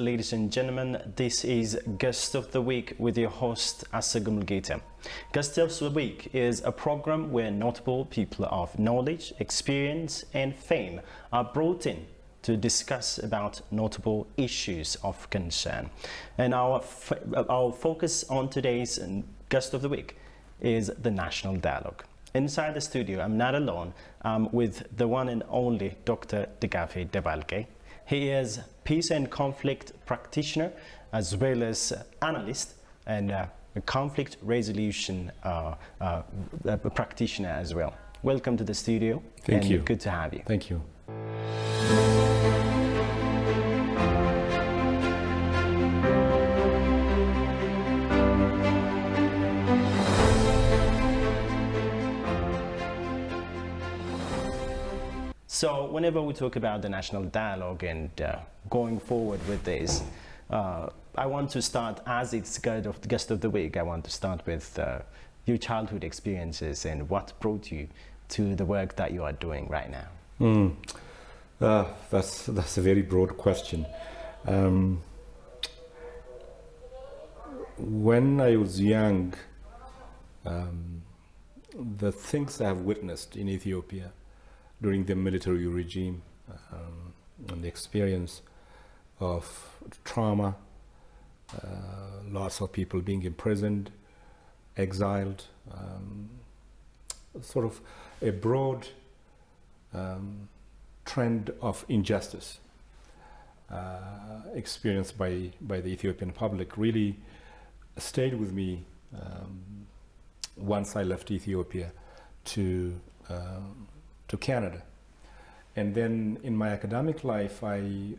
ladies and gentlemen. This is Guest of the Week with your host, Asagum Gita. Guest of the Week is a program where notable people of knowledge, experience, and fame are brought in to discuss about notable issues of concern. And our focus on today's Guest of the Week is the National Dialogue. Inside the studio, I'm not alone. I'm with the one and only Dr. Digafe Debalke. He is peace and conflict practitioner as well as analyst and a conflict resolution practitioner as well. Welcome to the studio. Thank you. Good to have you. Thank you. So whenever we talk about the national dialogue and going forward with this, I want to start, as it's guest of the week, I want to start with your childhood experiences and what brought you to the work that you are doing right now. That's a very broad question. When I was young, the things I have witnessed in Ethiopia during the military regime and the experience of trauma, lots of people being imprisoned, exiled, sort of a broad trend of injustice experienced by the Ethiopian public really stayed with me once I left Ethiopia to Canada. And then in my academic life, I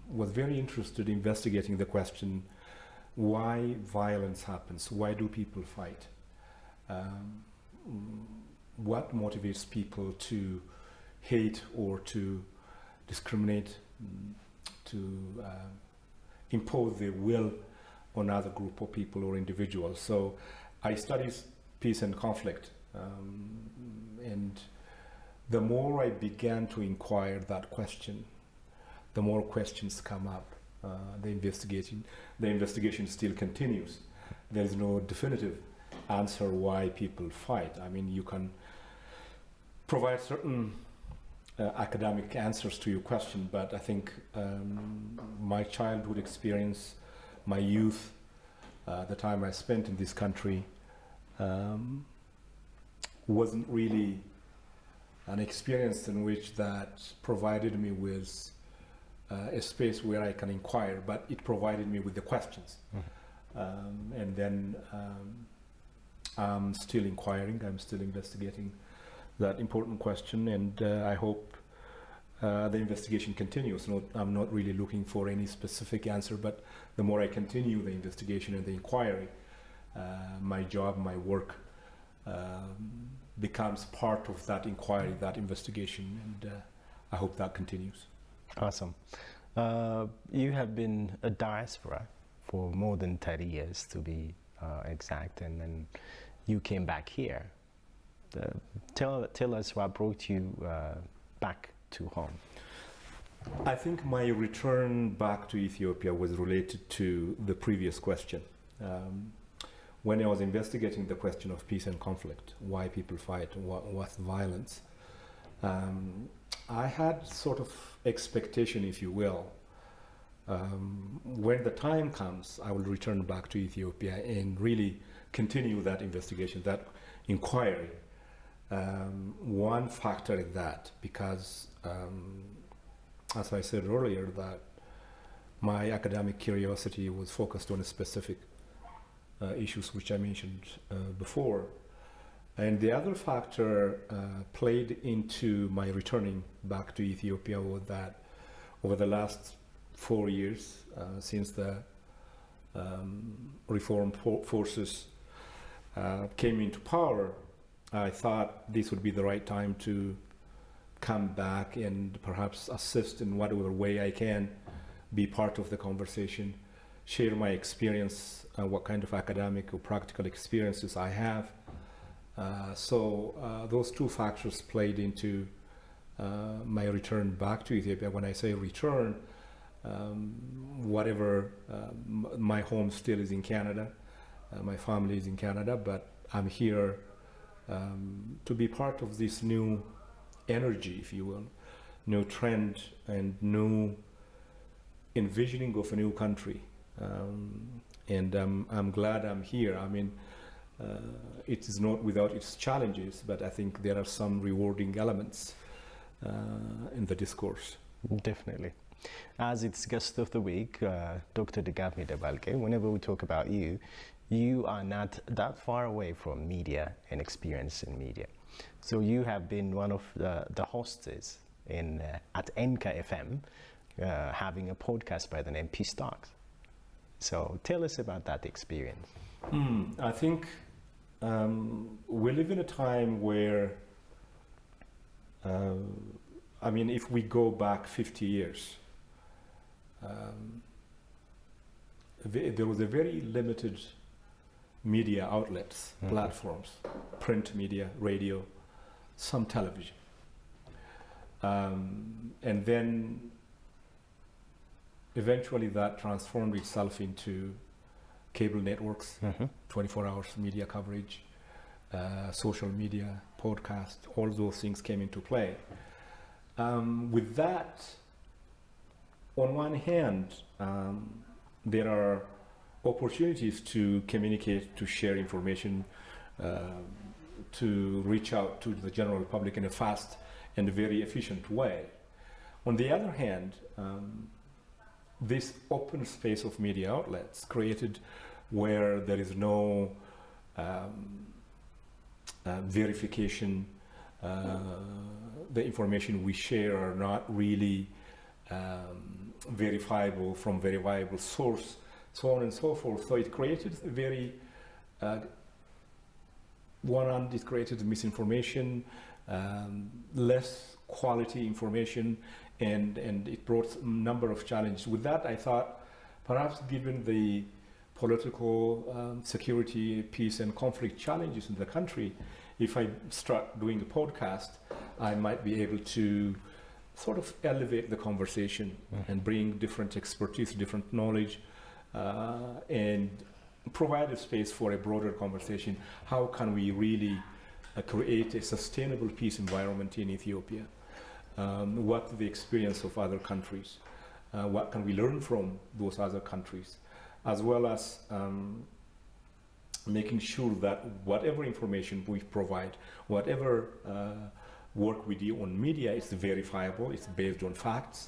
was very interested in investigating the question, why violence happens? Why do people fight? What motivates people to hate or to discriminate, to impose their will on other group of people or individuals? So I studied peace and conflict, and the more I began to inquire that question, the more questions come up. The investigation still continues. There's no definitive answer why people fight. I mean, you can provide certain academic answers to your question, but I think my childhood experience, my youth, the time I spent in this country, wasn't really an experience in which that provided me with a space where I can inquire, but it provided me with the questions. And then I'm still inquiring, I'm still investigating that important question, and I hope the investigation continues. I'm not really looking for any specific answer, but the more I continue the investigation and the inquiry, my job, my work becomes part of that inquiry, that investigation, and I hope that continues. Awesome. You have been a diaspora for more than 30 years to be exact, and then you came back here. Tell us what brought you back to home. I think my return back to Ethiopia was related to the previous question. When I was investigating the question of peace and conflict, why people fight, what's violence, I had sort of expectation, if you will, when the time comes, I will return back to Ethiopia and really continue that investigation, that inquiry. One factor in that, because as I said earlier, that my academic curiosity was focused on a specific issues which I mentioned before. And the other factor played into my returning back to Ethiopia was that over the last 4 years, since the reform forces came into power, I thought this would be the right time to come back and perhaps assist in whatever way I can, be part of the conversation, share my experience, what kind of academic or practical experiences I have. So those two factors played into my return back to Ethiopia. When I say return, whatever, my home still is in Canada, my family is in Canada, but I'm here to be part of this new energy, if you will, new trend and new envisioning of a new country. And I'm glad I'm here. I mean, it is not without its challenges, but I think there are some rewarding elements in the discourse. Definitely. As it's guest of the week, Dr. Digafe Debalke, whenever we talk about you, you are not that far away from media and experience in media. So you have been one of the hosts at NK FM, having a podcast by the name Peace Talks. So tell us about that experience. I think we live in a time where, if we go back 50 years, there was a very limited media outlets, platforms, print media, radio, some television. And then eventually that transformed itself into cable networks, 24 hours media coverage, social media, podcast, all those things came into play. With that, on one hand, there are opportunities to communicate, to share information, to reach out to the general public in a fast and very efficient way. On the other hand, this open space of media outlets created where there is no verification, the information we share are not really verifiable from verifiable source, so on and so forth. So it created a very, it created misinformation, less quality information, and it brought a number of challenges. With that, I thought, perhaps given the political, security, peace, and conflict challenges in the country, if I start doing a podcast, I might be able to sort of elevate the conversation and bring different expertise, different knowledge, and provide a space for a broader conversation. How can we really create a sustainable peace environment in Ethiopia? What the experience of other countries? What can we learn from those other countries? As well as making sure that whatever information we provide, whatever work we do on media is verifiable, it's based on facts,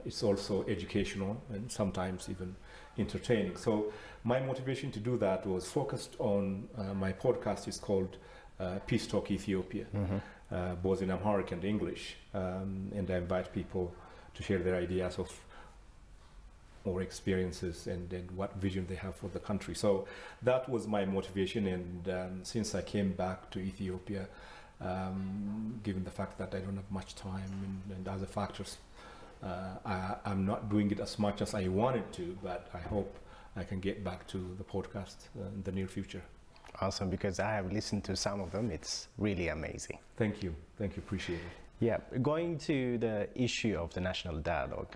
it's also educational and sometimes even entertaining. So my motivation to do that was focused on, my podcast is called Peace Talk Ethiopia, both in Amharic and English, and I invite people to share their ideas of or experiences and what vision they have for the country. So that was my motivation, and since I came back to Ethiopia, given the fact that I don't have much time and other factors, I'm not doing it as much as I wanted to, but I hope I can get back to the podcast in the near future. Awesome, because I have listened to some of them. It's really amazing. Thank you, appreciate it. Yeah, going to the issue of the national dialogue.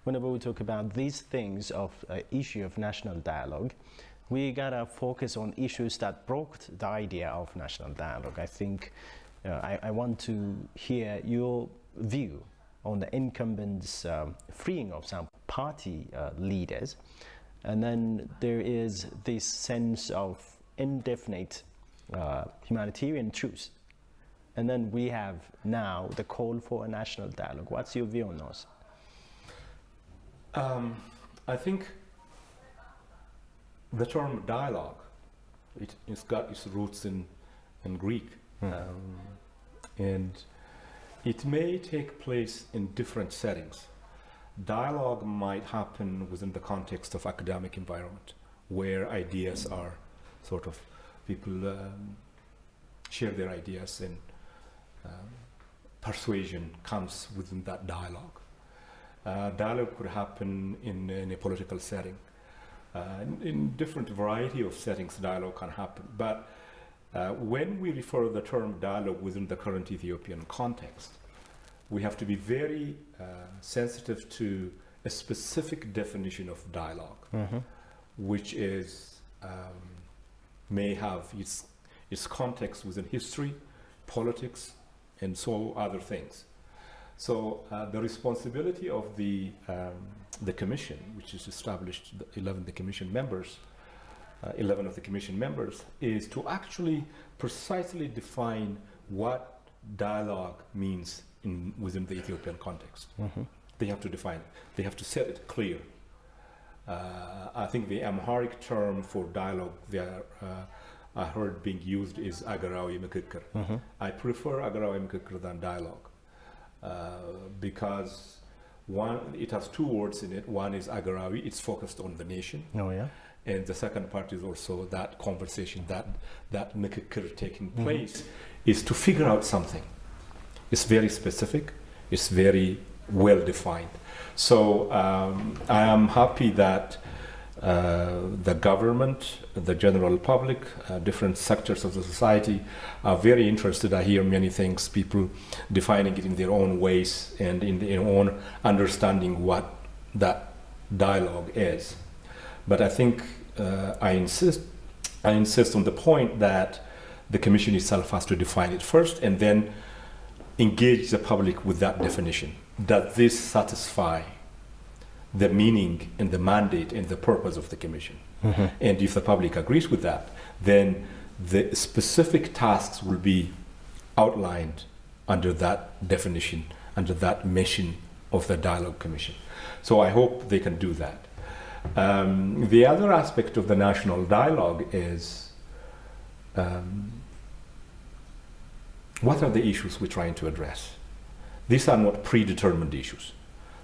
Whenever we talk about these things of issue of national dialogue, we gotta focus on issues that brought the idea of national dialogue. I think I want to hear your view on the incumbents freeing of some party leaders, and then there is this sense of indefinite humanitarian truce, and then we have now the call for a national dialogue. What's your view on those? I think the term dialogue, it's got its roots in Greek, and it may take place in different settings. Dialogue might happen within the context of academic environment, where ideas are sort of, people share their ideas, and persuasion comes within that dialogue. Dialogue could happen in a political setting. In different variety of settings, dialogue can happen. But when we refer to the term dialogue within the current Ethiopian context, we have to be very sensitive to a specific definition of dialogue, which is may have its context within history, politics, and so other things. So the responsibility of the commission, which is established, 11 of the commission members, is to actually precisely define what dialogue means within the Ethiopian context. They have to define it. They have to set it clear. I think the Amharic term for dialogue there I heard being used is agarawi ምክክር. I prefer agarawi ምክክር than dialogue because one, it has two words in it. One is agarawi, it's focused on the nation. Oh yeah. And the second part is also that conversation, that ምክክር taking place is to figure out something. It's very specific, it's very well defined. So I am happy that the government, the general public, different sectors of the society are very interested. I hear many things, people defining it in their own ways and in their own understanding what that dialogue is. But I think I insist on the point that the Commission itself has to define it first and then engage the public with that definition. Does this satisfy the meaning and the mandate and the purpose of the Commission? And if the public agrees with that, then the specific tasks will be outlined under that definition, under that mission of the Dialogue Commission. So I hope they can do that. The other aspect of the national dialogue is what are the issues we're trying to address? These are not predetermined issues.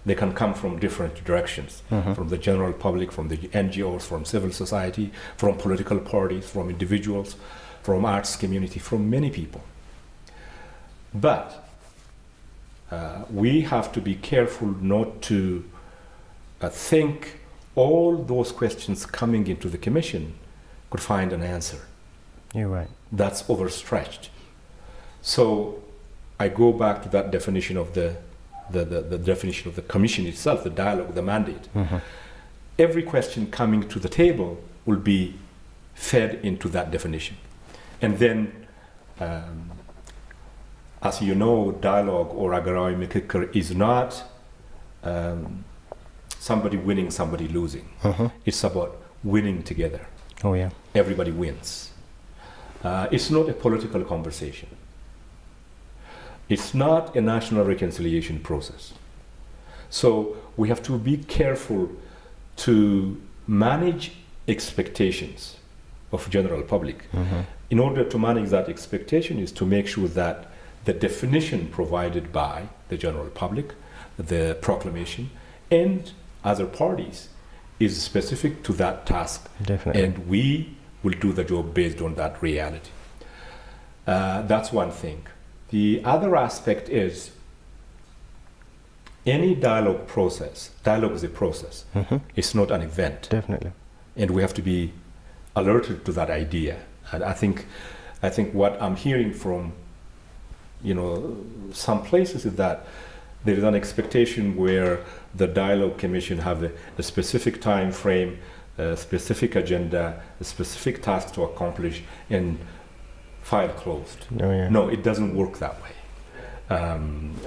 They can come from different directions, from the general public, from the NGOs, from civil society, from political parties, from individuals, from arts community, from many people. But we have to be careful not to think all those questions coming into the Commission could find an answer. You're right. That's overstretched. So I go back to that definition of the definition of the Commission itself, the dialogue, the mandate. Every question coming to the table will be fed into that definition. And then, as you know, dialogue or agarawi ምክክር is not somebody winning, somebody losing. It's about winning together. Oh yeah. Everybody wins. It's not a political conversation. It's not a national reconciliation process. So we have to be careful to manage expectations of general public. In order to manage that expectation is to make sure that the definition provided by the general public, the proclamation, and other parties is specific to that task. Definitely. And we will do the job based on that reality. That's one thing. The other aspect is any dialogue process. Dialogue is a process. It's not an event. Definitely. And we have to be alerted to that idea. And I think what I'm hearing from some places is that there is an expectation where the Dialogue Commission have a specific time frame, a specific agenda, a specific task to accomplish, and file closed. Oh, yeah. No, it doesn't work that way.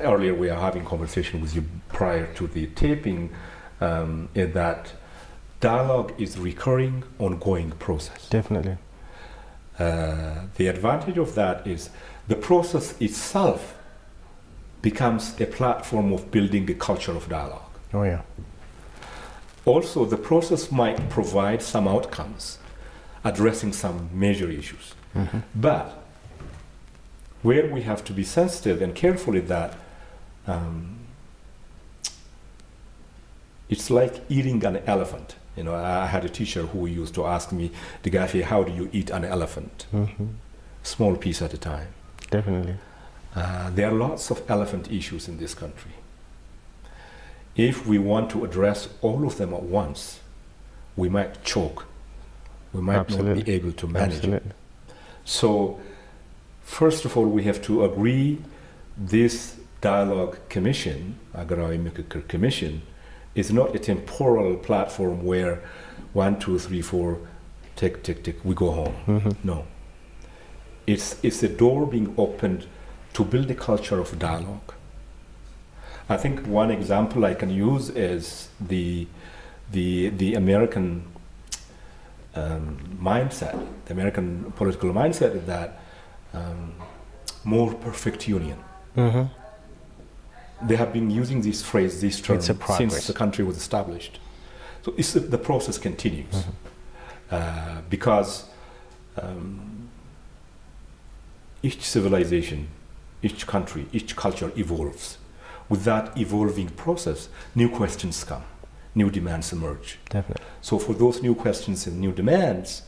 Earlier we are having conversation with you prior to the taping that dialogue is recurring, ongoing process. Definitely. The advantage of that is the process itself becomes a platform of building a culture of dialogue. Oh yeah. Also, the process might provide some outcomes, addressing some major issues. But where we have to be sensitive and careful is that it's like eating an elephant. I had a teacher who used to ask me, Digafe, how do you eat an elephant? Small piece at a time. Definitely. There are lots of elephant issues in this country. If we want to address all of them at once, we might choke. We might not be able to manage it. So, first of all, we have to agree this Dialogue Commission, Agarawi Mikakir Commission, is not a temporal platform where 1, 2, 3, 4, tick, tick, tick, we go home. No. It's a door being opened to build a culture of dialogue. I think one example I can use is the American mindset, the American political mindset is that more perfect union. They have been using this phrase, this term, since the country was established. So the process continues because each civilization, each country, each culture evolves. With that evolving process, new questions come, new demands emerge. Definitely. So for those new questions and new demands,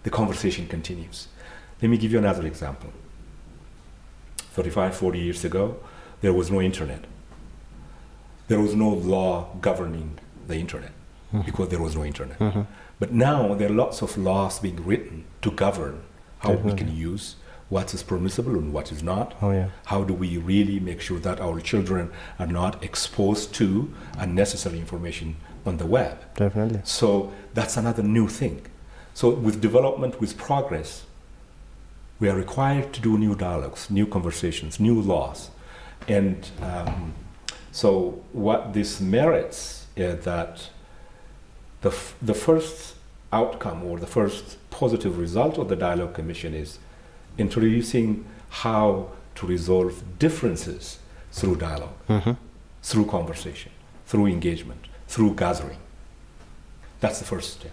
the conversation continues. Let me give you another example. 35, 40 years ago, there was no internet. There was no law governing the internet because there was no internet. But now there are lots of laws being written to govern how we can use what is permissible and what is not. How do we really make sure that our children are not exposed to unnecessary information on the web? Definitely. So that's another new thing. So with development, with progress, we are required to do new dialogues, new conversations, new laws. And so what this merits is that the first outcome or the first positive result of the Dialogue Commission is introducing how to resolve differences through dialogue, through conversation, through engagement, through gathering. That's the first step.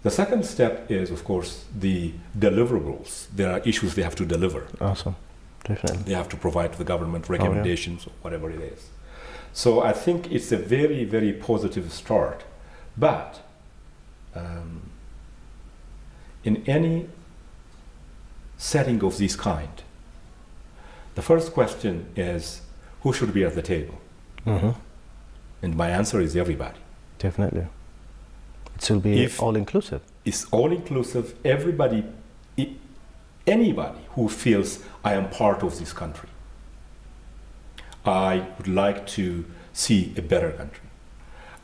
The second step is, of course, the deliverables. There are issues they have to deliver. Awesome. Definitely. They have to provide to the government recommendations or whatever it is. So I think it's a very, very positive start. But in any setting of this kind, the first question is, who should be at the table? And my answer is everybody. Definitely. It will be all-inclusive. It's all-inclusive. Everybody, anybody who feels I am part of this country. I would like to see a better country.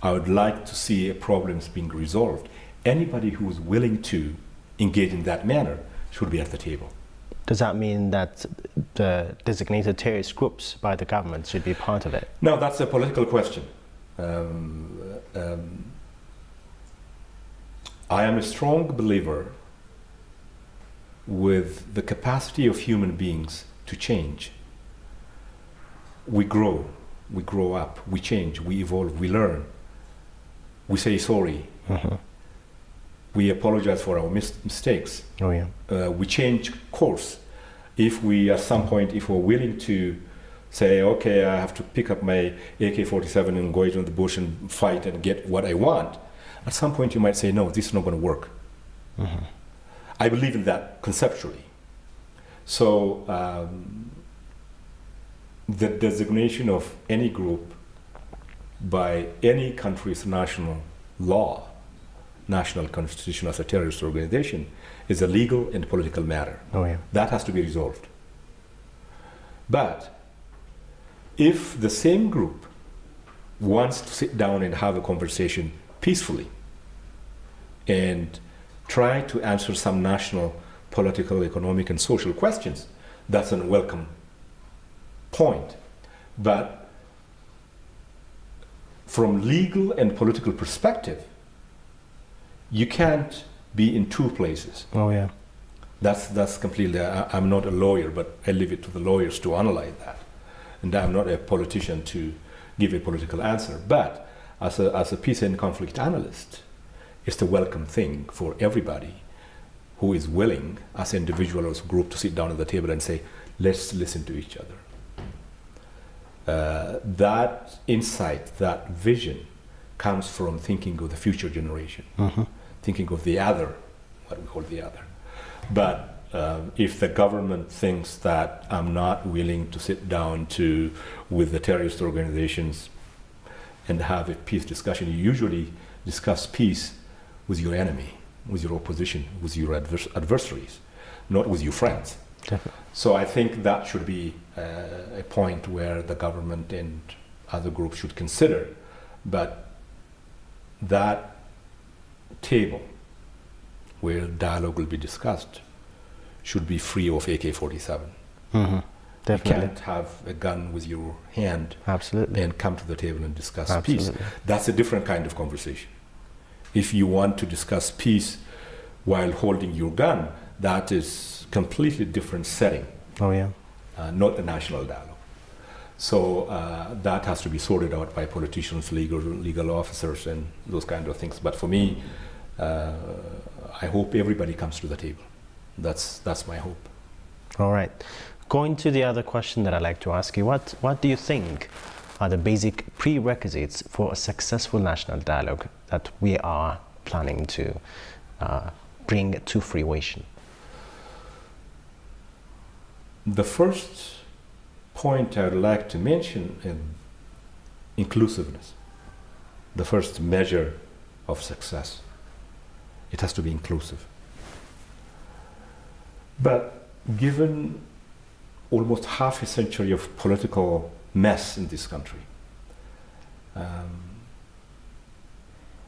I would like to see problems being resolved. Anybody who is willing to engage in that manner should be at the table. Does that mean that the designated terrorist groups by the government should be part of it? No, that's a political question. I am a strong believer with the capacity of human beings to change. We grow up, we change, we evolve, we learn. We say sorry. We apologize for our mistakes. We change course. If we, at some point, if we're willing to say, okay, I have to pick up my AK-47 and go into the bush and fight and get what I want, at some point you might say, no, this is not going to work. I believe in that conceptually. So the designation of any group by any country's national law, national constitution as a terrorist organization, is a legal and political matter. That has to be resolved. But if the same group wants to sit down and have a conversation peacefully and try to answer some national political, economic, and social questions, that's a welcome point. But from legal and political perspective, you can't be in two places. That's completely, I'm not a lawyer, but I leave it to the lawyers to analyze that. And I'm not a politician to give a political answer. But as a peace and conflict analyst, it's the welcome thing for everybody who is willing, as an individual or as a group, to sit down at the table and say, let's listen to each other. That insight, that vision, comes from thinking of the future generation, thinking of the other, what we call the other. But if the government thinks that I'm not willing to sit down with the terrorist organizations and have a peace discussion, you usually discuss peace with your enemy, with your opposition, with your adversaries, not with your friends. Definitely. So I think that should be a point where the government and other groups should consider. But that table where dialogue will be discussed should be free of AK-47. Mm-hmm. You Definitely. can't have a gun with your hand Absolutely. and come to the table and discuss Absolutely. peace. That's a different kind of conversation. If you want to discuss peace while holding your gun, that is completely different setting, Oh yeah. not a national dialogue. So that has to be sorted out by politicians, legal officers, and those kind of things. But for me, I hope everybody comes to the table. That's my hope. All right. Going to the other question that I'd like to ask you, what do you think are the basic prerequisites for a successful national dialogue that we are planning to bring to fruition? The first point I would like to mention is inclusiveness. The first measure of success. It has to be inclusive. But given almost half a century of political mess in this country,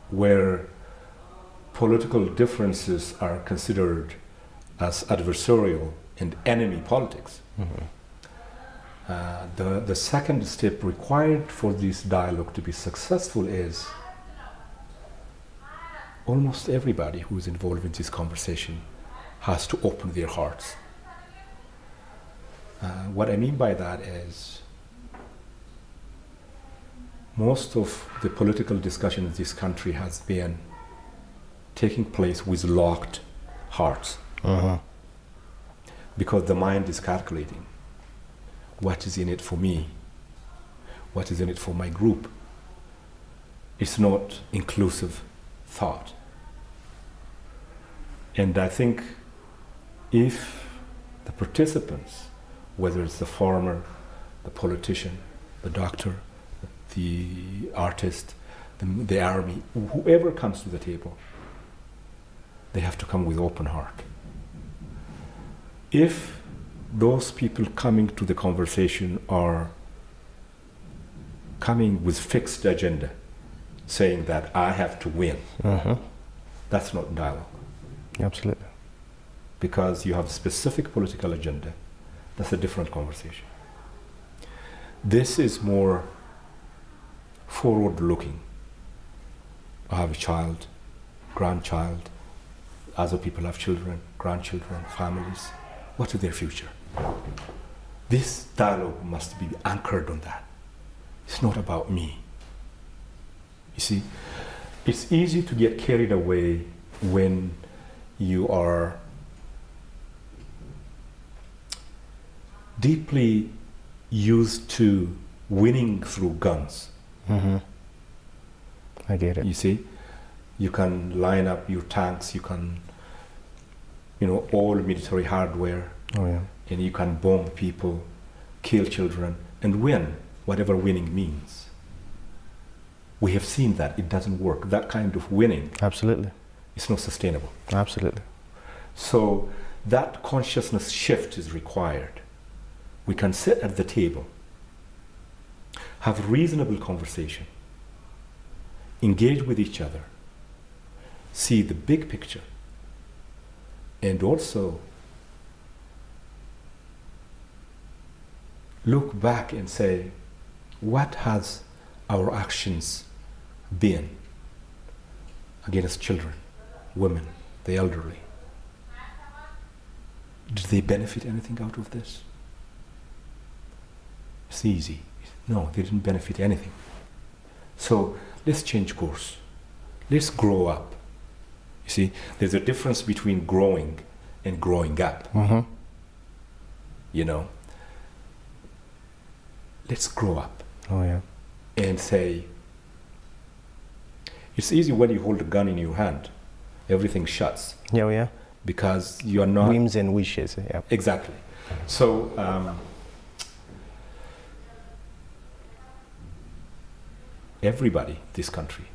where political differences are considered as adversarial and enemy politics, the second step required for this dialogue to be successful is almost everybody who is involved in this conversation has to open their hearts. What I mean by that is most of the political discussion in this country has been taking place with locked hearts. Because the mind is calculating what is in it for me, what is in it for my group. It's not inclusive thought. And I think if the participants, whether it's the farmer, the politician, the doctor, the artist, the army, whoever comes to the table, they have to come with open heart. If those people coming to the conversation are coming with fixed agenda, saying that I have to win, that's not dialogue. Absolutely. Because you have a specific political agenda, that's a different conversation. This is more forward-looking. I have a child, grandchild, other people have children, grandchildren, families. What is their future? This dialogue must be anchored on that. It's not about me. You see, it's easy to get carried away when you are deeply used to winning through guns. I get it. You see, you can line up your tanks, you can, all military hardware, Oh yeah. and you can bomb people, kill children, and win, whatever winning means. We have seen that it doesn't work. That kind of winning Absolutely. is not sustainable. Absolutely. So that consciousness shift is required. We can sit at the table, have reasonable conversation, engage with each other, see the big picture, and also look back and say, what has our actions been against children, women, the elderly? Did they benefit anything out of this? It's easy. No, they didn't benefit anything. So let's change course. Let's grow up. You see, there's a difference between growing and growing up. Let's grow up Oh yeah. and say, it's easy when you hold a gun in your hand. Everything shuts Yeah, oh, yeah. because you are not... Whims and wishes. Yeah. Exactly. So everybody, this country,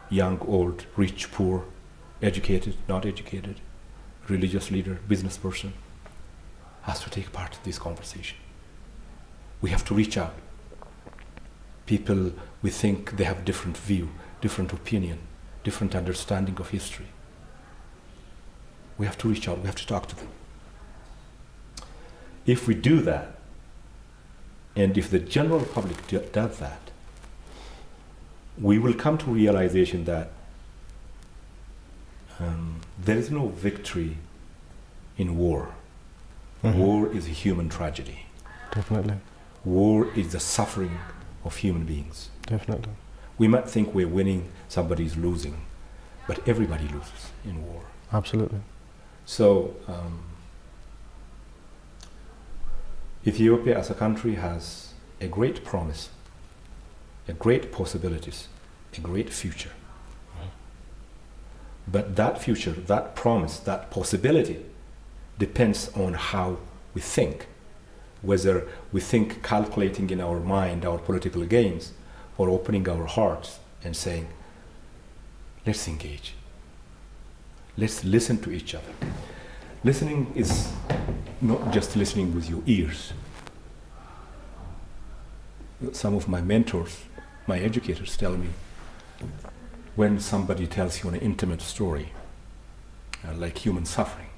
young, old, rich, poor, educated, not educated, religious leader, business person, has to take part in this conversation. We have to reach out. People, we think they have different view, different opinion, different understanding of history. We have to reach out, we have to talk to them. If we do that, and if the general public does that, we will come to realization that there is no victory in war. War is a human tragedy. Definitely. War is the suffering of human beings. Definitely. We might think we're winning, somebody's losing, but everybody loses in war. Absolutely. So Ethiopia as a country has a great promise, a great possibilities, a great future. But that future, that promise, that possibility depends on how we think. Whether we think calculating in our mind our political gains, or opening our hearts and saying, let's engage. Let's listen to each other. Listening is not just listening with your ears. Some of my mentors, my educators tell me, when somebody tells you an intimate story, like human suffering,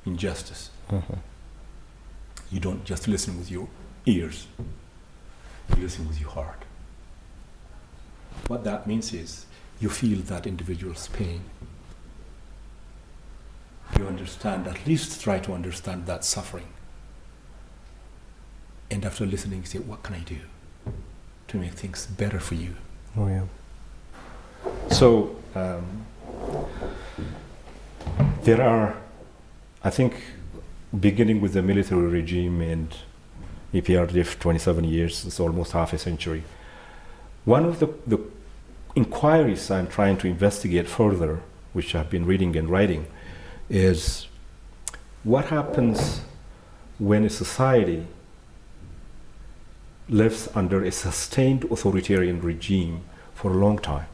injustice, you don't just listen with your ears, you listen with your heart. What that means is you feel that individual's pain. You understand, at least try to understand that suffering. And after listening, you say, what can I do to make things better for you? Oh, yeah. So there are, I think, beginning with the military regime and EPRDF 27 years, it's almost half a century. One of the inquiries I'm trying to investigate further, which I've been reading and writing, is what happens when a society lives under a sustained authoritarian regime for a long time.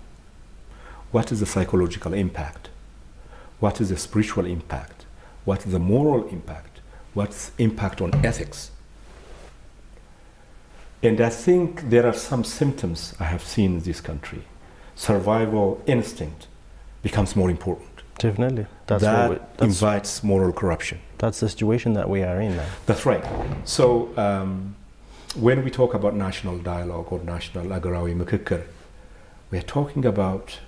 What is the psychological impact? What is the spiritual impact? What is the moral impact? What's the impact on ethics? And I think there are some symptoms I have seen in this country. Survival instinct becomes more important. Definitely. That invites moral corruption. That's the situation that we are in now. That's right. So when we talk about national dialogue or national agarawi ምክክር, we are talking about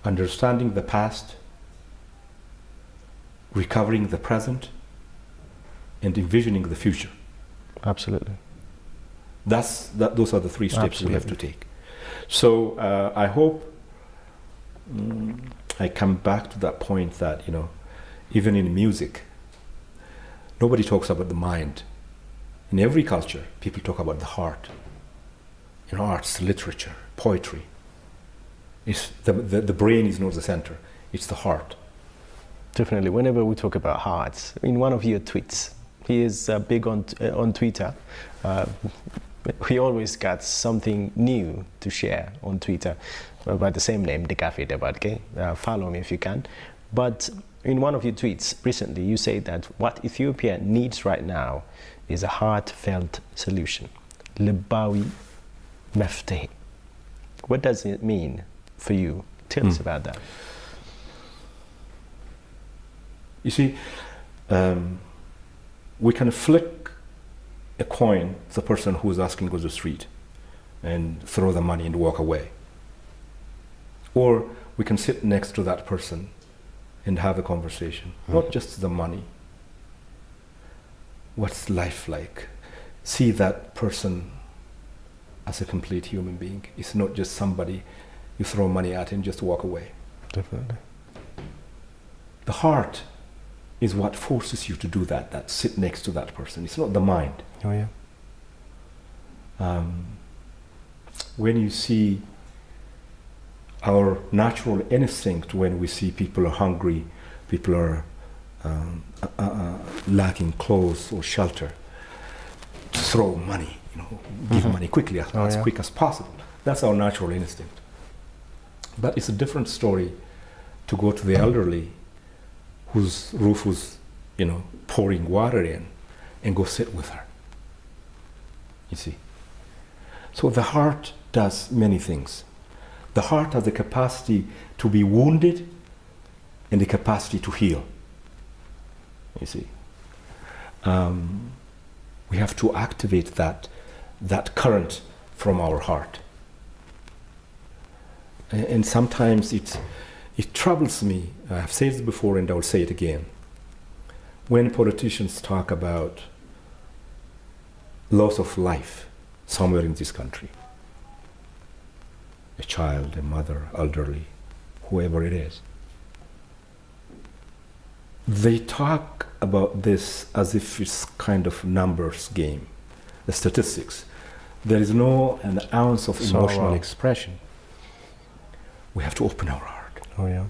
understanding the past, recovering the present, and envisioning the future. Absolutely. Those are the three steps Absolutely. we have to take. So I hope I come back to that point that, you know, even in music, nobody talks about the mind. In every culture, people talk about the heart. In arts, literature, poetry, it's the brain is not the center, it's the heart. Definitely. Whenever we talk about hearts, in one of your tweets, he is big on Twitter. He always got something new to share on Twitter by the same name, Digafe Debalke. Follow me if you can. But in one of your tweets recently, you say that what Ethiopia needs right now is a heartfelt solution. Libawi meftehe. What does it mean for you? Tell us about that. You see, we can flick a coin to the person who is asking on the street and throw the money and walk away. Or we can sit next to that person and have a conversation. Not just the money. What's life like? See that person as a complete human being. It's not just somebody you throw money at and just walk away. Definitely. The heart is what forces you to do that sit next to that person. It's not the mind. Oh, yeah. When you see our natural instinct, when we see people are hungry, people are lacking clothes or shelter, to throw money, you know, give money quickly, as quick as possible. That's our natural instinct. But it's a different story to go to the elderly whose roof was, pouring water in, and go sit with her. You see? So the heart does many things. The heart has the capacity to be wounded and the capacity to heal. You see? We have to activate that current from our heart. And sometimes it troubles me. I've said this before and I'll say it again. When politicians talk about loss of life somewhere in this country, a child, a mother, elderly, whoever it is, they talk about this as if it's kind of numbers game, the statistics. There is an ounce of emotional expression. We have to open our heart. Oh yeah.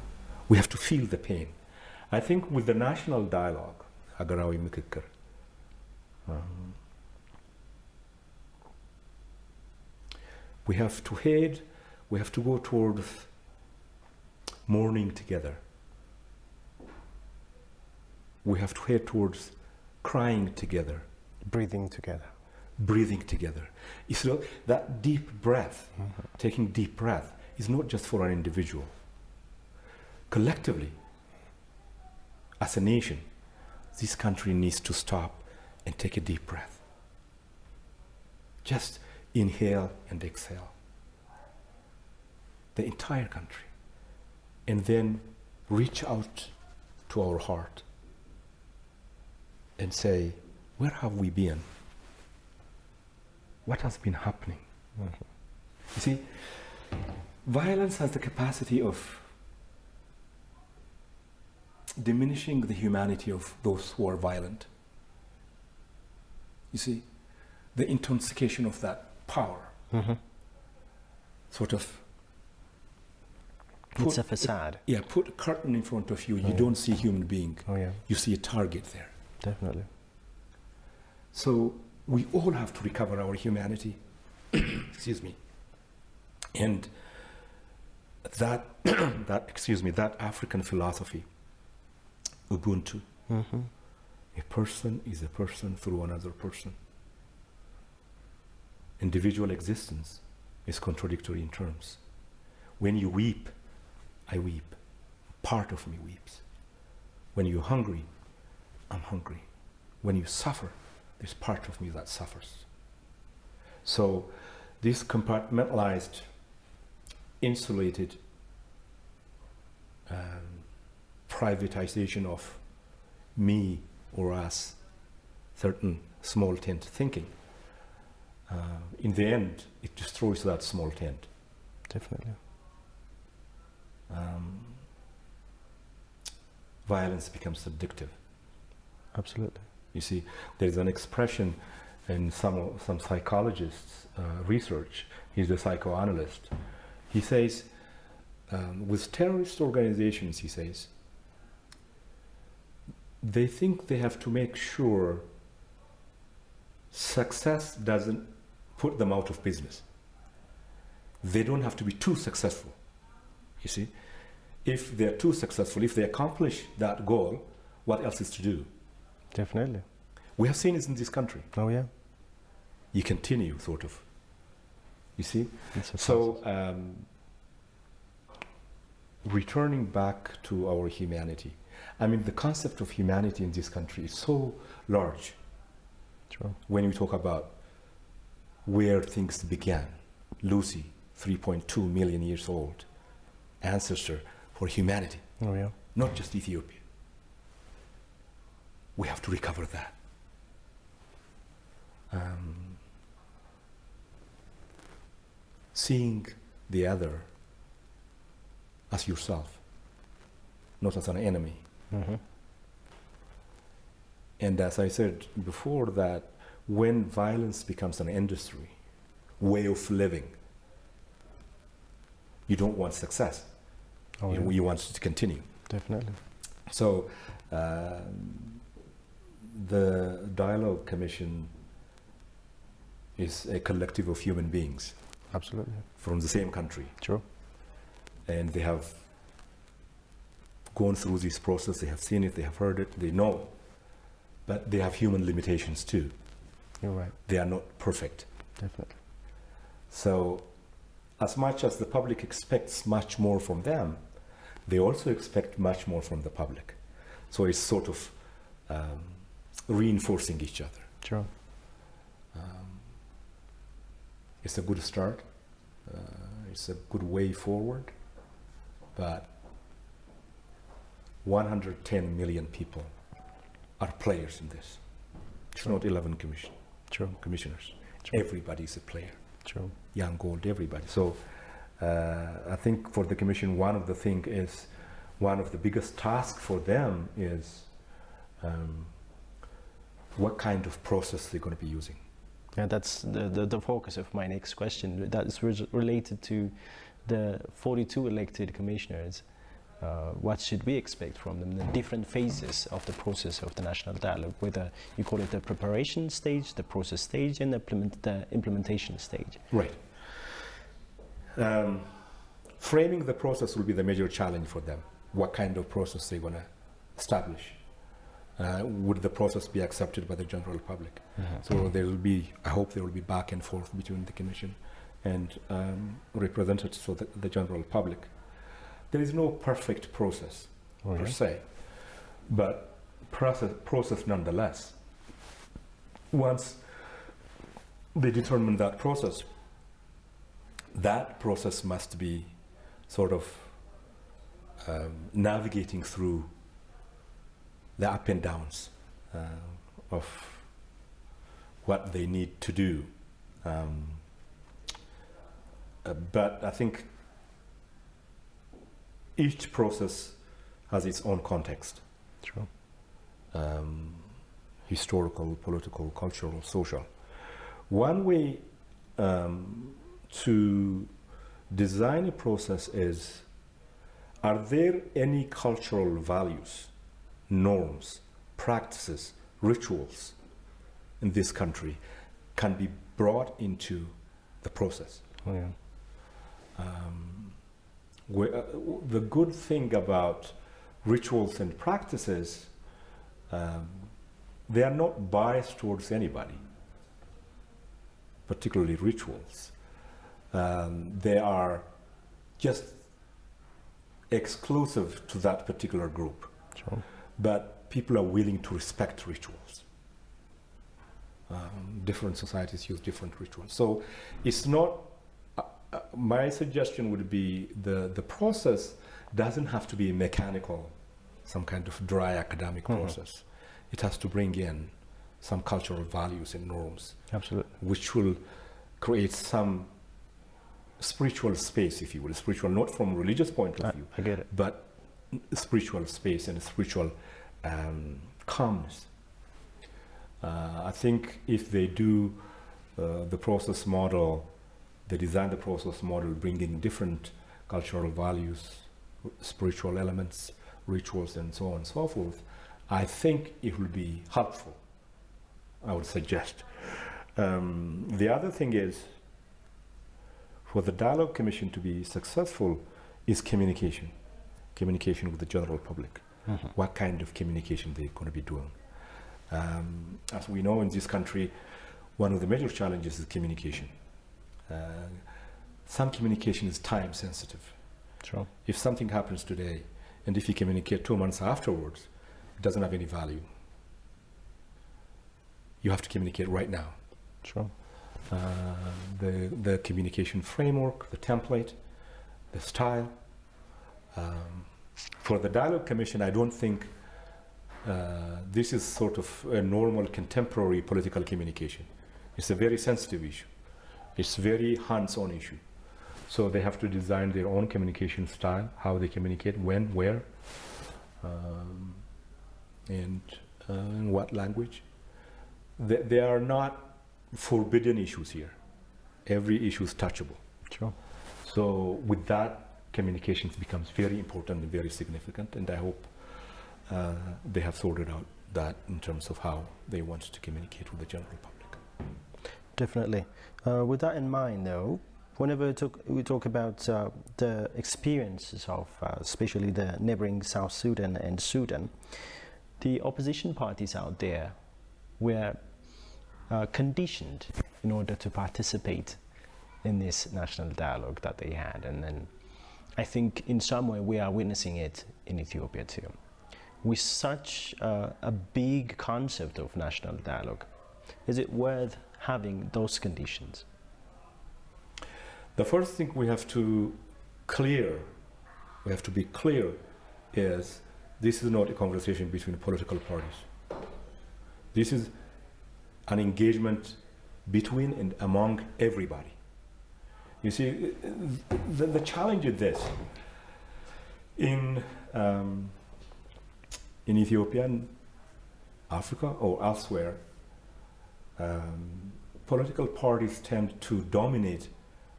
We have to feel the pain. I think with the national dialogue, Hagarawi Mikikir, we have to go towards mourning together. We have to head towards crying together. Breathing together. Breathing together. It's that deep breath, taking deep breath, is not just for an individual. Collectively, as a nation, this country needs to stop and take a deep breath. Just inhale and exhale. The entire country. And then reach out to our heart and say, where have we been? What has been happening? You see, violence has the capacity of diminishing the humanity of those who are violent. You see, the intensification of that power sort of it's a facade. Put a curtain in front of you. You don't see a human being. Oh yeah. You see a target there. Definitely. So we all have to recover our humanity. Excuse me. And that African philosophy, Ubuntu, a person is a person through another person. Individual existence is contradictory in terms. When you weep, I weep. Part of me weeps. When you're hungry, I'm hungry. When you suffer, there's part of me that suffers. So this compartmentalized, insulated privatization of me or us, certain small tent thinking, in the end, it destroys that small tent. Definitely. Violence becomes addictive. Absolutely. You see, there's an expression in some psychologists' research. He's a psychoanalyst. He says, with terrorist organizations, he says, they think they have to make sure success doesn't put them out of business. They don't have to be too successful. You see, if they're too successful, if they accomplish that goal, what else is to do? Definitely. We have seen it in this country. Oh yeah. You continue, sort of. You see? So, returning back to our humanity. I mean, the concept of humanity in this country is so large. True. When we talk about where things began, Lucy, 3.2 million years old, ancestor for humanity. Oh yeah. Not just Ethiopia. We have to recover that. Seeing the other as yourself, not as an enemy. And as I said before, that when violence becomes an industry, way of living, you don't want success. Oh, yeah. You want it to continue. Definitely. So the Dialogue Commission is a collective of human beings. Absolutely. From the same country. True. And they have gone through this process, they have seen it, they have heard it, they know. But they have human limitations too. You're right. They are not perfect. Definitely. So as much as the public expects much more from them, they also expect much more from the public. So it's sort of reinforcing each other. True. It's a good start. It's a good way forward. But 110 million people are players in this. It's not 11 commissioners. True. Everybody is a player. True. Young, old, everybody. So I think for the Commission, one of the biggest tasks for them is what kind of process they're going to be using. Yeah, that's the focus of my next question. That is related to the 42 elected commissioners. What should we expect from them? The different phases of the process of the national dialogue, whether you call it the preparation stage, the process stage, and the implementation stage. Right. Framing the process will be the major challenge for them. What kind of process they're going to establish? Would the process be accepted by the general public? So I hope there will be back and forth between the Commission and representatives of the general public. There is no perfect process per se, but process nonetheless. Once they determine that process must be sort of navigating through the up and downs of what they need to do. But I think each process has its own context. True. Historical, political, cultural, social. One way to design a process is, are there any cultural values, norms, practices, rituals in this country can be brought into the process? Oh, yeah. The good thing about rituals and practices, they are not biased towards anybody, particularly rituals. They are just exclusive to that particular group. Sure. But people are willing to respect rituals. Different societies use different rituals. So it's not, my suggestion would be the process doesn't have to be mechanical, some kind of dry academic process. It has to bring in some cultural values and norms. Absolutely. Which will create some spiritual space, if you will. Spiritual, not from a religious point of view. I get it. But spiritual space and spiritual calmness. I think if they do the process model, they design the process model bringing different cultural values, spiritual elements, rituals, and so on and so forth, I think it will be helpful, I would suggest. The other thing is, for the Dialogue Commission to be successful, is communication with the general public. What kind of communication they're going to be doing. As we know, in this country, one of the major challenges is communication. Some communication is time sensitive. True. If something happens today, and if you communicate 2 months afterwards, it doesn't have any value. You have to communicate right now. True. The communication framework, the template, the style. For the Dialogue Commission, I don't think this is sort of a normal contemporary political communication. It's a very sensitive issue. It's a very hands-on issue. So they have to design their own communication style, how they communicate, when, where, and in what language. They are not forbidden issues here. Every issue is touchable. Sure. So with that, communications becomes very important and very significant, and I hope they have sorted out that in terms of how they want to communicate with the general public. Definitely. With that in mind, though, Whenever we talk about the experiences of especially the neighboring South Sudan and Sudan, the opposition parties out there were conditioned in order to participate in this national dialogue that they had. And then I think in some way we are witnessing it in Ethiopia too. With such a big concept of national dialogue, is it worth having those conditions? The first thing we have to be clear is this is not a conversation between political parties. This is an engagement between and among everybody. You see, the challenge is this. In Ethiopia and Africa or elsewhere, political parties tend to dominate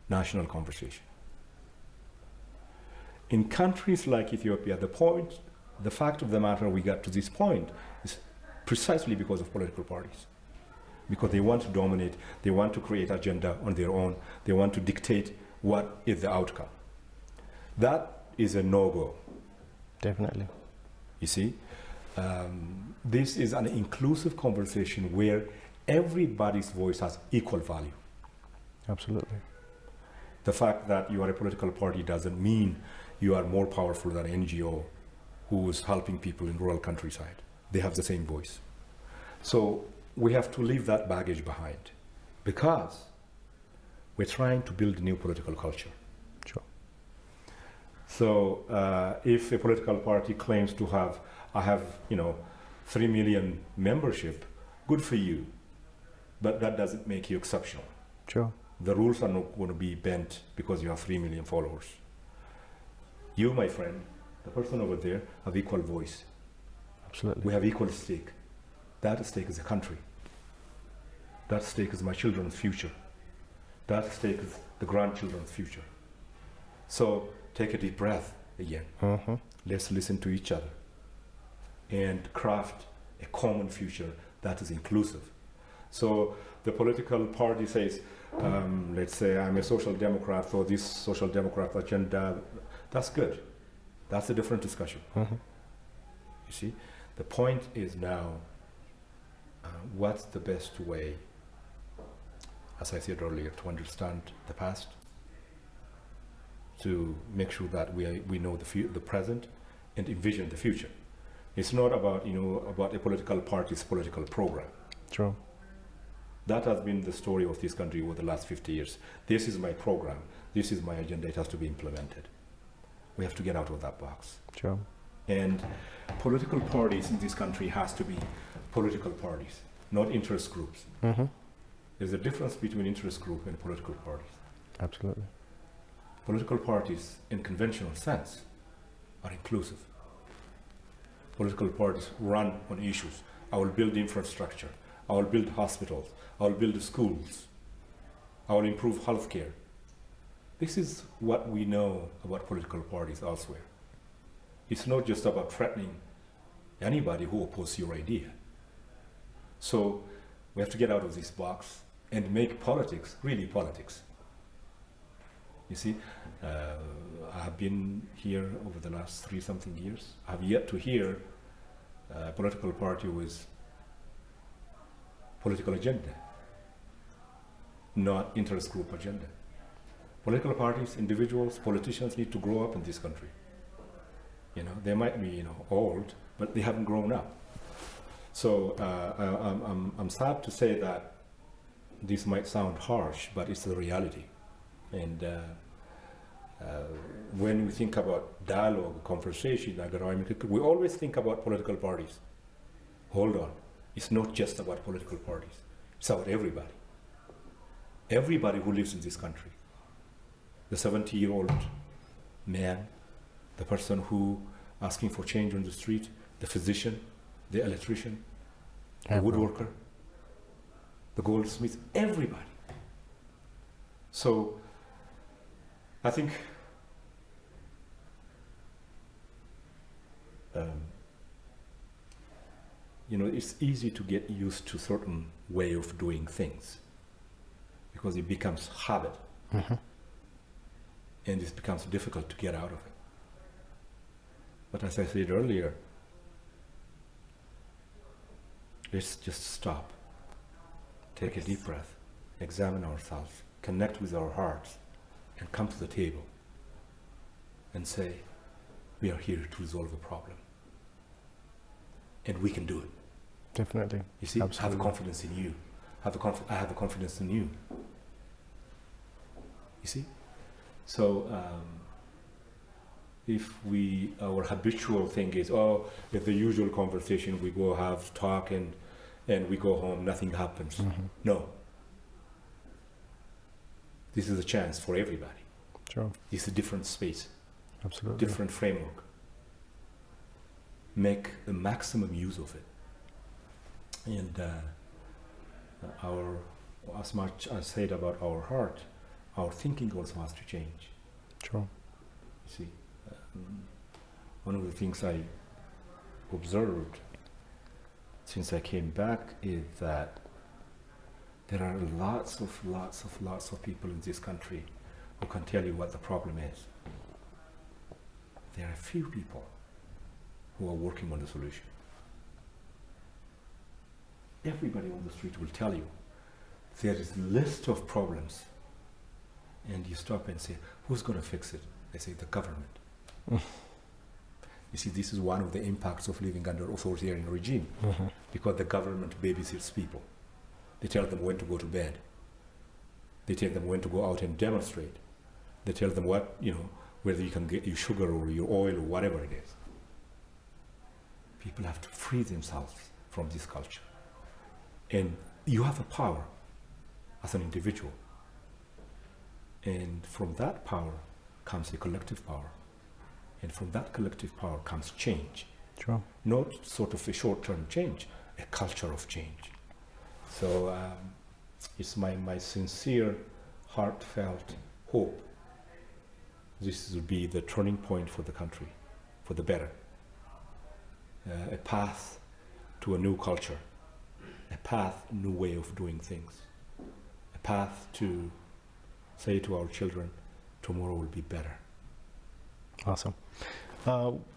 national conversation. In countries like Ethiopia, the fact of the matter we got to this point is precisely because of political parties. Because they want to dominate, they want to create agenda on their own, they want to dictate what is the outcome. That is a no-go. Definitely. You see, this is an inclusive conversation where everybody's voice has equal value. Absolutely. The fact that you are a political party doesn't mean you are more powerful than an NGO who is helping people in rural countryside. They have the same voice. So we have to leave that baggage behind because we're trying to build a new political culture. Sure. So if a political party claims to have, 3 million membership, good for you, but that doesn't make you exceptional. Sure. The rules are not going to be bent because you have 3 million followers. You, my friend, the person over there, have equal voice. Absolutely. We have equal stake. That stake is a country. That stake is my children's future. That stake is the grandchildren's future. So take a deep breath again. Mm-hmm. Let's listen to each other and craft a common future that is inclusive. So the political party says, let's say I'm a social democrat for this social democrat agenda. That's good. That's a different discussion. Mm-hmm. You see, the point is now, what's the best way, as I said earlier, to understand the past, to make sure that we know the present and envision the future. It's not about a political party's political program. True. That has been the story of this country over the last 50 years. This is my program. This is my agenda. It has to be implemented. We have to get out of that box. True. And political parties in this country has to be political parties, not interest groups. Mm-hmm. There's a difference between interest group and political parties. Absolutely. Political parties, in conventional sense, are inclusive. Political parties run on issues. I will build infrastructure. I will build hospitals. I will build schools. I will improve healthcare. This is what we know about political parties elsewhere. It's not just about threatening anybody who opposes your idea. So we have to get out of this box and make politics really politics. You see, I have been here over the last 3-something years. I have yet to hear a political party with political agenda, not interest group agenda. Political parties, individuals, politicians need to grow up in this country. They might be, old, but they haven't grown up. So I'm sad to say that this might sound harsh, but it's the reality. And when we think about dialogue, conversation, we always think about political parties. Hold on. It's not just about political parties. It's about everybody. Everybody who lives in this country. The 70-year-old man, the person who asking for change on the street, the physician, the electrician, the woodworker, the goldsmith, everybody. So I think it's easy to get used to certain way of doing things because it becomes habit. Mm-hmm. and it becomes difficult to get out of it. But as I said earlier, let's just stop, take a deep breath, examine ourselves, connect with our hearts, and come to the table and say, we are here to resolve a problem. And we can do it. Definitely. You see, Absolutely. have confidence in you. I have a confidence in you. You see? So, if our habitual thing is, it's the usual conversation, we go have talk and we go home, nothing happens. Mm-hmm. No. This is a chance for everybody. Sure. It's a different space, Absolutely. different framework. Make the maximum use of it. And as much as said about our heart, our thinking also has to change. Sure. You see, one of the things I observed since I came back is that there are lots of people in this country who can tell you what the problem is. There are a few people who are working on the solution. Everybody on the street will tell you there is a list of problems, and you stop and say, who's going to fix it? They say, the government. You see, this is one of the impacts of living under authoritarian regime, because the government babysits people. They tell them when to go to bed. They tell them when to go out and demonstrate. They tell them what, whether you can get your sugar or your oil or whatever it is. People have to free themselves from this culture. And you have a power as an individual. And from that power comes a collective power. And from that collective power comes change. Sure. Not sort of a short-term change, a culture of change. So it's my sincere, heartfelt hope this will be the turning point for the country, for the better. A path to a new culture, a path, new way of doing things, a path to say to our children, tomorrow will be better. Awesome.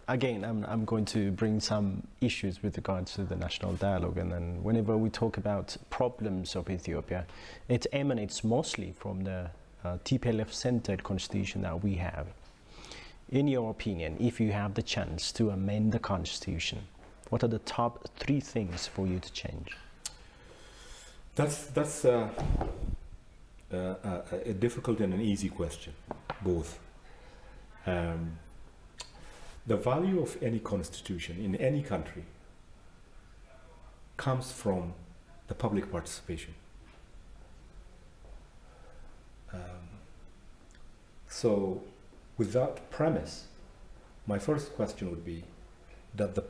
Again, I'm going to bring some issues with regards to the national dialogue, and then whenever we talk about problems of Ethiopia, it emanates mostly from the TPLF-centered constitution that we have. In your opinion, if you have the chance to amend the constitution, what are the top 3 things for you to change? That's a difficult and an easy question, both. The value of any constitution in any country comes from the public participation. So, with that premise, my first question would be, has the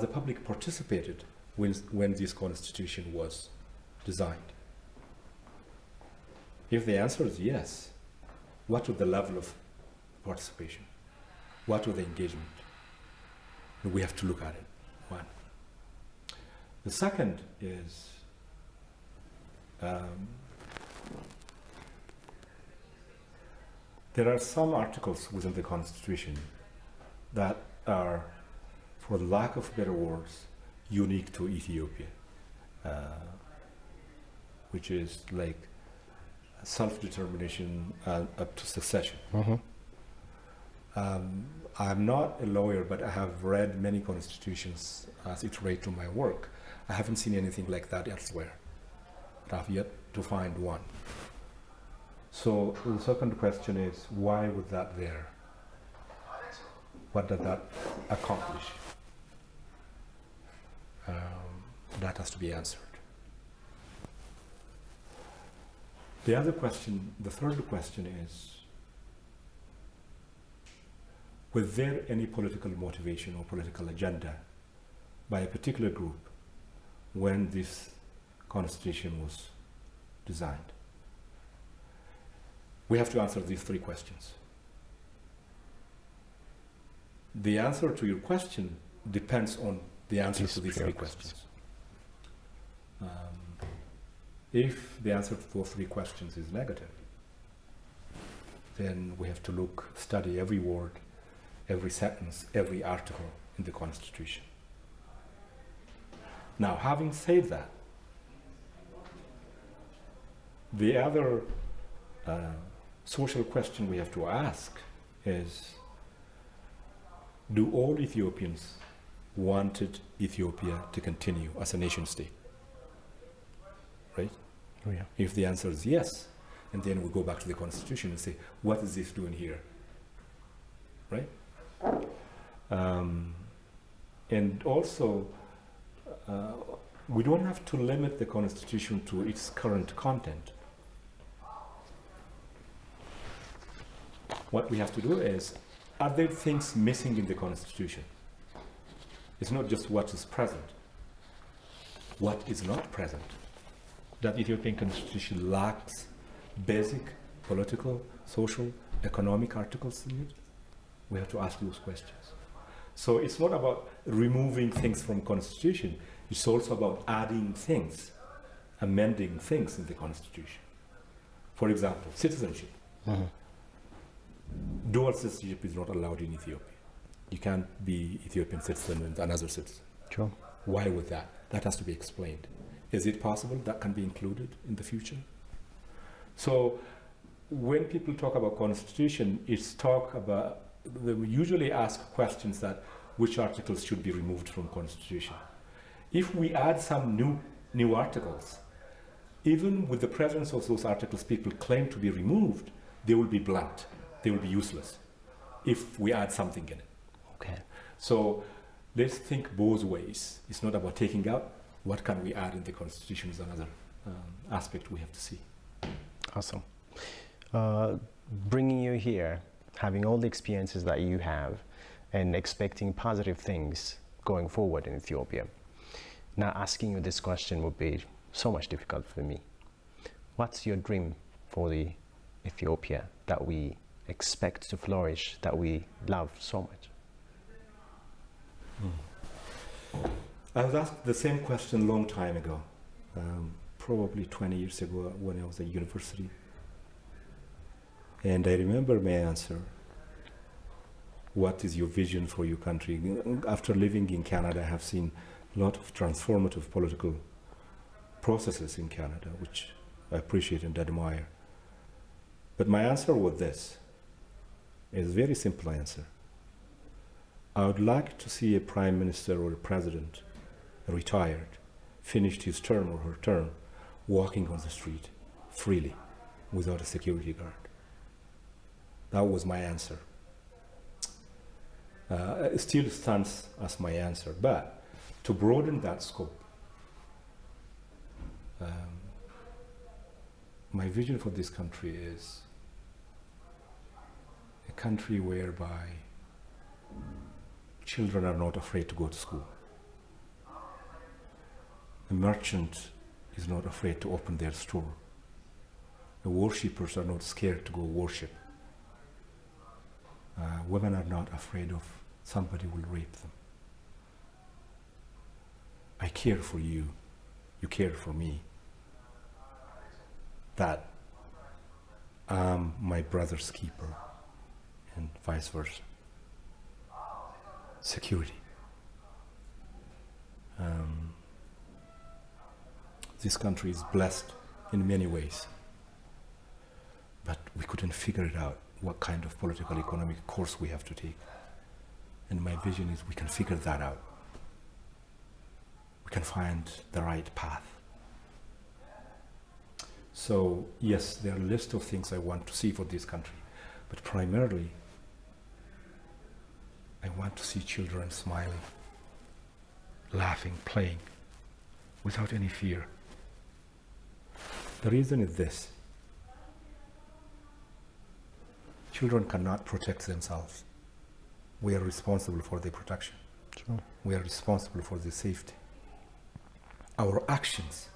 public participated when this constitution was designed? If the answer is yes, what was the level of participation? What was the engagement? And we have to look at it. One. The second is there are some articles within the Constitution that are, for lack of better words, unique to Ethiopia, which is like self-determination up to succession. I'm not a lawyer, but I have read many constitutions as it relates to my work. I haven't seen anything like that elsewhere, but I've yet to find one. So the second question is, why was that there? What did that accomplish? That has to be answered. The third question is, was there any political motivation or political agenda by a particular group when this constitution was designed? We have to answer these 3 questions. The answer to your question depends on the answer to these 3 questions. If the answer to those 3 questions is negative, then we have to study every word, every sentence, every article in the Constitution. Now, having said that, the other social question we have to ask is, do all Ethiopians wanted Ethiopia to continue as a nation state? Right? Oh, yeah. If the answer is yes, and then we go back to the Constitution and say, what is this doing here? Right? And also, we don't have to limit the Constitution to its current content. What we have to do is, are there things missing in the Constitution? It's not just what is present. What is not present? That Ethiopian Constitution lacks basic political, social, economic articles in it? We have to ask those questions. So it's not about removing things from Constitution, it's also about adding things, amending things in the Constitution. For example, citizenship. Mm-hmm. Dual citizenship is not allowed in Ethiopia. You can't be Ethiopian citizen and another citizen. Sure. Why would that? That has to be explained. Is it possible that can be included in the future? So when people talk about Constitution, it's talk about, they usually ask questions that which articles should be removed from Constitution. If we add some new articles, even with the presence of those articles people claim to be removed, they will be blunt, they will be useless if we add something in it. Okay. So let's think both ways. It's not about taking out, what can we add in the Constitution is another aspect we have to see. Awesome. Bringing you here, having all the experiences that you have, and expecting positive things going forward in Ethiopia. Now asking you this question would be so much difficult for me. What's your dream for the Ethiopia that we expect to flourish, that we love so much? I was asked the same question a long time ago, probably 20 years ago when I was at university. And I remember my answer. What is your vision for your country? After living in Canada, I have seen a lot of transformative political processes in Canada, which I appreciate and admire. But my answer was this. It's a very simple answer. I would like to see a prime minister or a president, retired, finished his term or her term, walking on the street freely without a security guard. That was my answer. It still stands as my answer, but to broaden that scope, my vision for this country is a country whereby children are not afraid to go to school. A merchant is not afraid to open their store. The worshippers are not scared to go worship. Women are not afraid of somebody will rape them. I care for you, you care for me. That I'm my brother's keeper, and vice versa. Security. This country is blessed in many ways, but we couldn't figure it out what kind of political economic course we have to take. And my vision is we can figure that out. We can find the right path. So yes, there are a list of things I want to see for this country, but primarily I want to see children smiling, laughing, playing, without any fear. The reason is this. Children cannot protect themselves. We are responsible for their protection. Sure. We are responsible for their safety. Our actions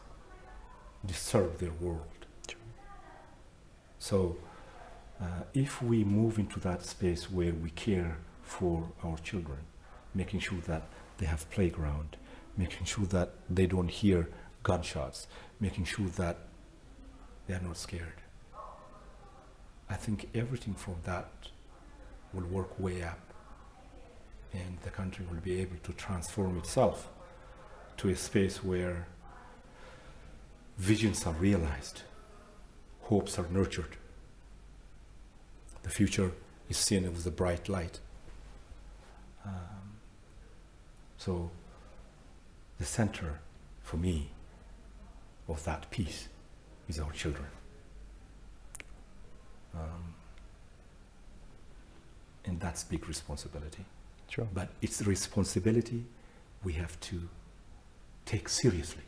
disturb their world. Sure. So if we move into that space where we care for our children, making sure that they have playground, making sure that they don't hear gunshots, making sure that they are not scared, I think everything from that will work way up, and the country will be able to transform itself to a space where visions are realized, hopes are nurtured, the future is seen with a bright light. So the center for me of that peace is our children. And that's big responsibility. Sure. But it's a responsibility we have to take seriously.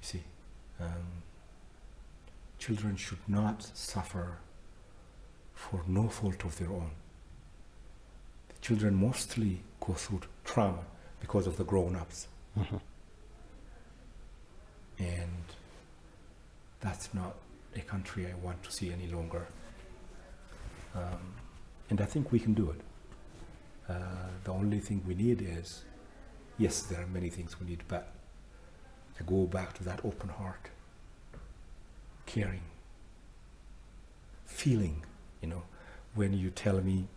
You see, children should not suffer for no fault of their own. The children mostly go through trauma because of the grown-ups. Mm-hmm. And that's not a country I want to see any longer. And I think we can do it. The only thing we need is, yes, there are many things we need, but to go back to that open heart, caring, feeling, when you tell me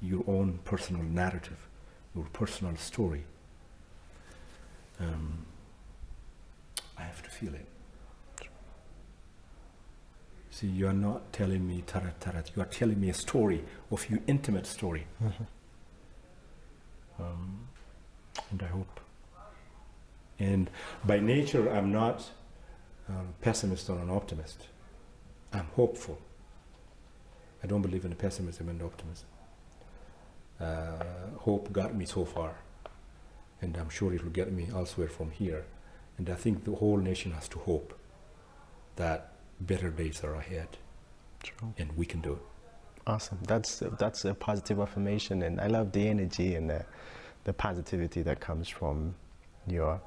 your own personal narrative, your personal story, I have to feel it. See, you are not telling me tarat, you are telling me a story of your intimate story. Mm-hmm. And I hope. And by nature, I'm not pessimist or an optimist. I'm hopeful. I don't believe in pessimism and optimism. Hope got me so far, and I'm sure it will get me elsewhere from here. And I think the whole nation has to hope that better days are ahead. True. And we can do it. Awesome. That's a positive affirmation, and I love the energy and the positivity that comes from your.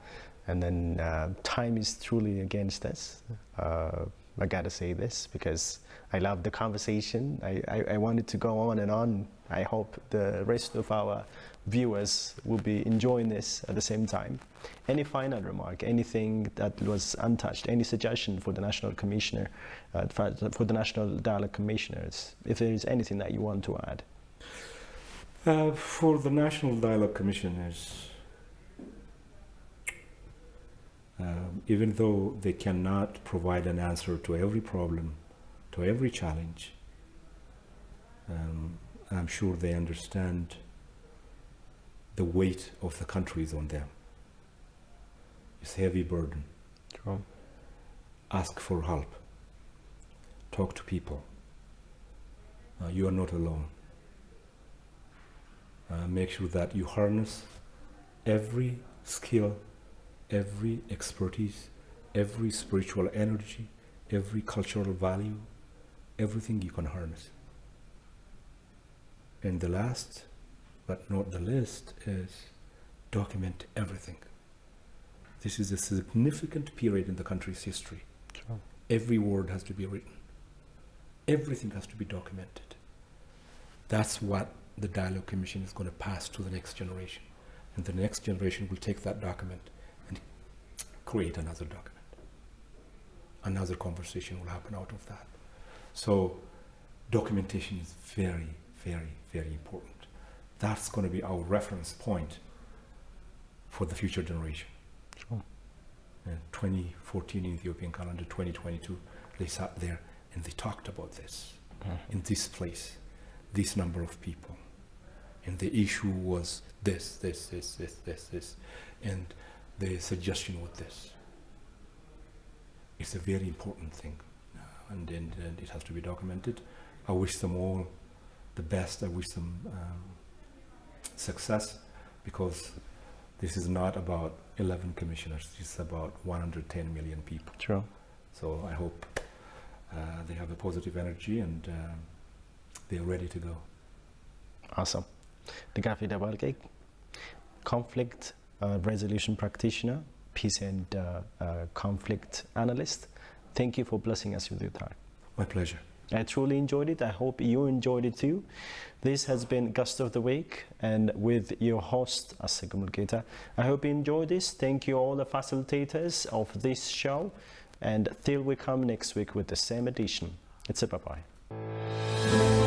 And then time is truly against us. I gotta say this because I love the conversation. I wanted to go on and on. I hope the rest of our viewers will be enjoying this at the same time. Any final remark, anything that was untouched, any suggestion for the National Commissioner, for the National Dialogue Commissioners, if there is anything that you want to add? For the National Dialogue Commissioners, even though they cannot provide an answer to every problem, to every challenge, I'm sure they understand the weight of the country is on them. It's a heavy burden. True. Ask for help. Talk to people. You are not alone. Make sure that you harness every skill, every expertise, every spiritual energy, every cultural value, everything you can harness. And the last, but not the least, is document everything. This is a significant period in the country's history. Sure. Every word has to be written. Everything has to be documented. That's what the Dialogue Commission is going to pass to the next generation. And the next generation will take that document and create another document. Another conversation will happen out of that. So documentation is very, very, very important. That's going to be our reference point for the future generation. Sure. 2014 in Ethiopian calendar, 2022, they sat there and they talked about this. In this place, this number of people. And the issue was this, and the suggestion was this. It's a very important thing, and it has to be documented. I wish them all the best. I wish them success, because this is not about 11 commissioners. It's about 110 million people. True. So I hope they have a positive energy and they're ready to go. Awesome. Digafe Debalke, conflict resolution practitioner, peace and conflict analyst. Thank you for blessing us with your time. My pleasure. I truly enjoyed it. I hope you enjoyed it too. This has been Guest of the Week, and with your host, Asagum Mulgeta. I hope you enjoyed this. Thank you all the facilitators of this show. And till we come next week with the same edition, it's a bye-bye.